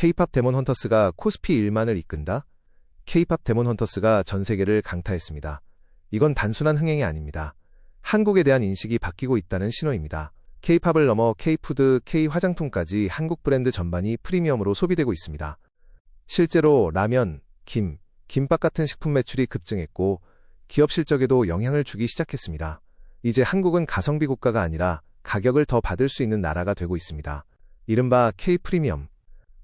K-팝 데몬 헌터스가 코스피 1만을 이끈다? K-팝 데몬 헌터스가 전 세계를 강타했습니다. 이건 단순한 흥행이 아닙니다. 한국에 대한 인식이 바뀌고 있다는 신호입니다. K-팝을 넘어 K-푸드, K-화장품까지 한국 브랜드 전반이 프리미엄으로 소비되고 있습니다. 실제로 라면, 김밥 같은 식품 매출이 급증했고 기업 실적에도 영향을 주기 시작했습니다. 이제 한국은 가성비 국가가 아니라 가격을 더 받을 수 있는 나라가 되고 있습니다. 이른바 K-프리미엄.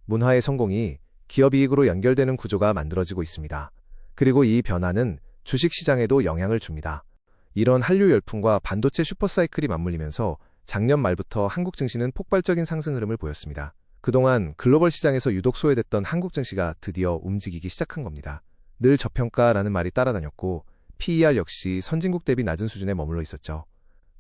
문화의 성공이 기업 이익으로 연결되는 구조가 만들어지고 있습니다. 그리고 이 변화는 주식시장에도 영향을 줍니다. 이런 한류 열풍과 반도체 슈퍼사이클이 맞물리면서 작년 말부터 한국 증시는 폭발적인 상승 흐름을 보였습니다. 그동안 글로벌 시장에서 유독 소외됐던 한국 증시가 드디어 움직이기 시작한 겁니다. 늘 저평가라는 말이 따라다녔고 PER 역시 선진국 대비 낮은 수준에 머물러 있었죠.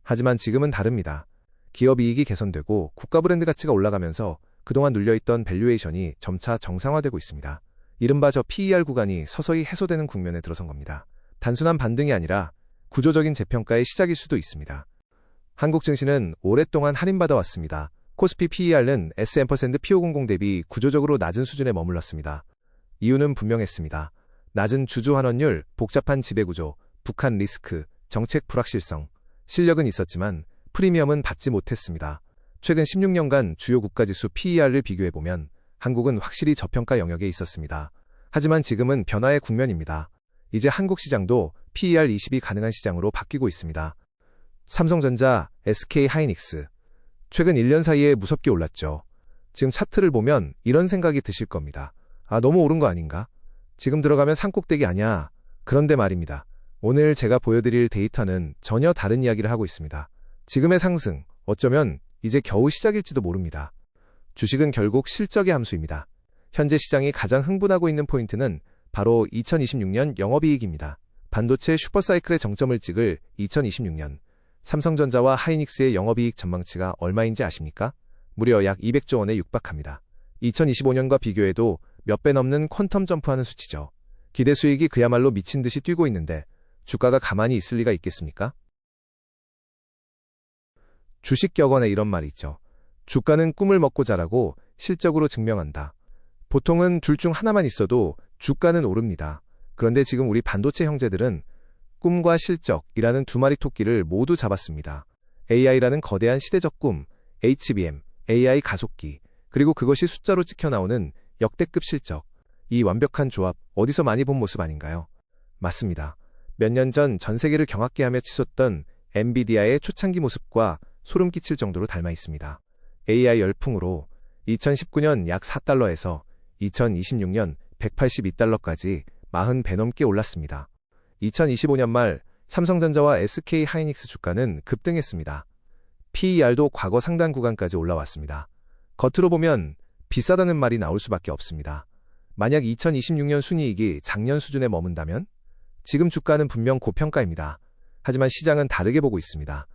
하지만 지금은 다릅니다. 기업 이익이 개선되고 국가 브랜드 가치가 올라가면서 그동안 눌려있던 밸류에이션이 점차 정상화되고 있습니다. 이른바 저 PER 구간이 서서히 해소되는 국면에 들어선 겁니다. 단순한 반등이 아니라 구조적인 재평가의 시작일 수도 있습니다. 한국 증시는 오랫동안 할인받아왔습니다. 코스피 PER는 S&P 500 대비 구조적으로 낮은 수준에 머물렀습니다. 이유는 분명했습니다. 낮은 주주 환원율, 복잡한 지배구조, 북한 리스크, 정책 불확실성. 실력은 있었지만 프리미엄은 받지 못했습니다. 최근 16년간 주요 국가지수 PER를 비교해보면 한국은 확실히 저평가 영역에 있었습니다. 하지만 지금은 변화의 국면입니다. 이제 한국 시장도 PER 20이 가능한 시장으로 바뀌고 있습니다. 삼성전자, SK하이닉스. 최근 1년 사이에 무섭게 올랐죠. 지금 차트를 보면 이런 생각이 드실 겁니다. 너무 오른 거 아닌가? 지금 들어가면 산꼭대기 아냐? 그런데 말입니다. 오늘 제가 보여드릴 데이터는 전혀 다른 이야기를 하고 있습니다. 지금의 상승, 어쩌면 이제 겨우 시작일지도 모릅니다. 주식은 결국 실적의 함수입니다. 현재 시장이 가장 흥분하고 있는 포인트는 바로 2026년 영업이익입니다. 반도체 슈퍼사이클의 정점을 찍을 2026년. 삼성전자와 하이닉스의 영업이익 전망치가 얼마인지 아십니까? 무려 약 200조 원에 육박합니다. 2025년과 비교해도 몇 배 넘는 퀀텀 점프하는 수치죠. 기대 수익이 그야말로 미친 듯이 뛰고 있는데 주가가 가만히 있을 리가 있겠습니까? 주식 격언에 이런 말이 있죠. 주가는 꿈을 먹고 자라고 실적으로 증명한다. 보통은 둘 중 하나만 있어도 주가는 오릅니다. 그런데 지금 우리 반도체 형제들은 꿈과 실적이라는 두 마리 토끼를 모두 잡았습니다. AI라는 거대한 시대적 꿈, HBM, AI 가속기, 그리고 그것이 숫자로 찍혀 나오는 역대급 실적. 이 완벽한 조합 어디서 많이 본 모습 아닌가요? 맞습니다. 몇 년 전 전 세계를 경악게 하며 치솟던 엔비디아의 초창기 모습과 소름 끼칠 정도로 닮아 있습니다. AI 열풍으로 2019년 약 4달러에서 2026년 182달러까지 40배 넘게 올랐습니다. 2025년 말 삼성전자와 SK하이닉스 주가는 급등했습니다. PER도 과거 상단 구간까지 올라왔습니다. 겉으로 보면 비싸다는 말이 나올 수밖에 없습니다. 만약 2026년 순이익이 작년 수준에 머문다면 지금 주가는 분명 고평가입니다. 하지만 시장은 다르게 보고 있습니다.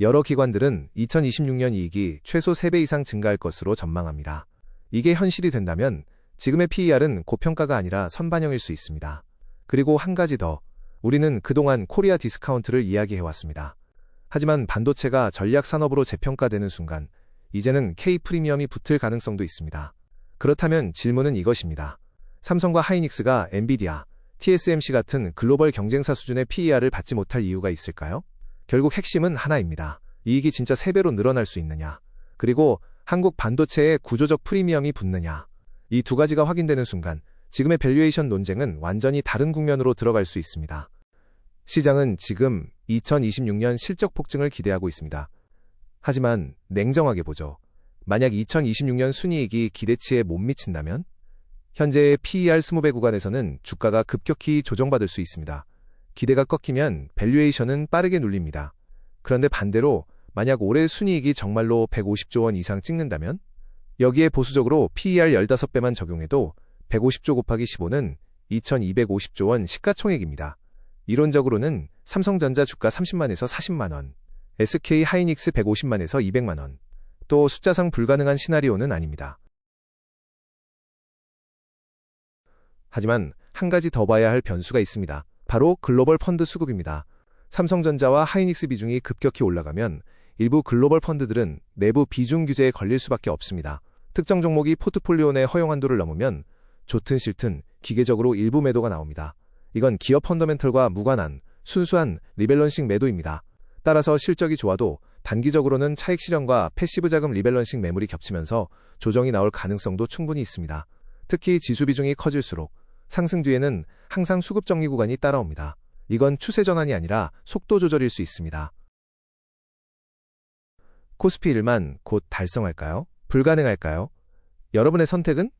여러 기관들은 2026년 이익이 최소 3배 이상 증가할 것으로 전망합니다. 이게 현실이 된다면 지금의 PER은 고평가가 아니라 선반영일 수 있습니다. 그리고 한 가지 더, 우리는 그동안 코리아 디스카운트를 이야기해왔습니다. 하지만 반도체가 전략 산업으로 재평가되는 순간 이제는 K-프리미엄이 붙을 가능성도 있습니다. 그렇다면 질문은 이것입니다. 삼성과 하이닉스가 엔비디아, TSMC 같은 글로벌 경쟁사 수준의 PER을 받지 못할 이유가 있을까요? 결국 핵심은 하나입니다. 이익이 진짜 3배로 늘어날 수 있느냐, 그리고 한국 반도체의 구조적 프리미엄이 붙느냐. 이 두 가지가 확인되는 순간 지금의 밸류에이션 논쟁은 완전히 다른 국면으로 들어갈 수 있습니다. 시장은 지금 2026년 실적 폭증을 기대하고 있습니다. 하지만 냉정하게 보죠. 만약 2026년 순이익이 기대치에 못 미친다면 현재의 PER 20배 구간에서는 주가가 급격히 조정받을 수 있습니다. 기대가 꺾이면 밸류에이션은 빠르게 눌립니다. 그런데 반대로 만약 올해 순이익이 정말로 150조 원 이상 찍는다면 여기에 보수적으로 PER 15배만 적용해도 150조 곱하기 15는 2250조 원 시가총액입니다. 이론적으로는 삼성전자 주가 30만에서 40만원, SK하이닉스 150만에서 200만원, 또 숫자상 불가능한 시나리오는 아닙니다. 하지만 한 가지 더 봐야 할 변수가 있습니다. 바로 글로벌 펀드 수급입니다. 삼성전자와 하이닉스 비중이 급격히 올라가면 일부 글로벌 펀드들은 내부 비중 규제에 걸릴 수밖에 없습니다. 특정 종목이 포트폴리오 내 허용 한도를 넘으면 좋든 싫든 기계적으로 일부 매도가 나옵니다. 이건 기업 펀더멘털과 무관한 순수한 리밸런싱 매도입니다. 따라서 실적이 좋아도 단기적으로는 차익 실현과 패시브 자금 리밸런싱 매물이 겹치면서 조정이 나올 가능성도 충분히 있습니다. 특히 지수 비중이 커질수록 상승 뒤에는 항상 수급 정리 구간이 따라옵니다. 이건 추세 전환이 아니라 속도 조절일 수 있습니다. 코스피 1만 곧 달성할까요? 불가능할까요? 여러분의 선택은?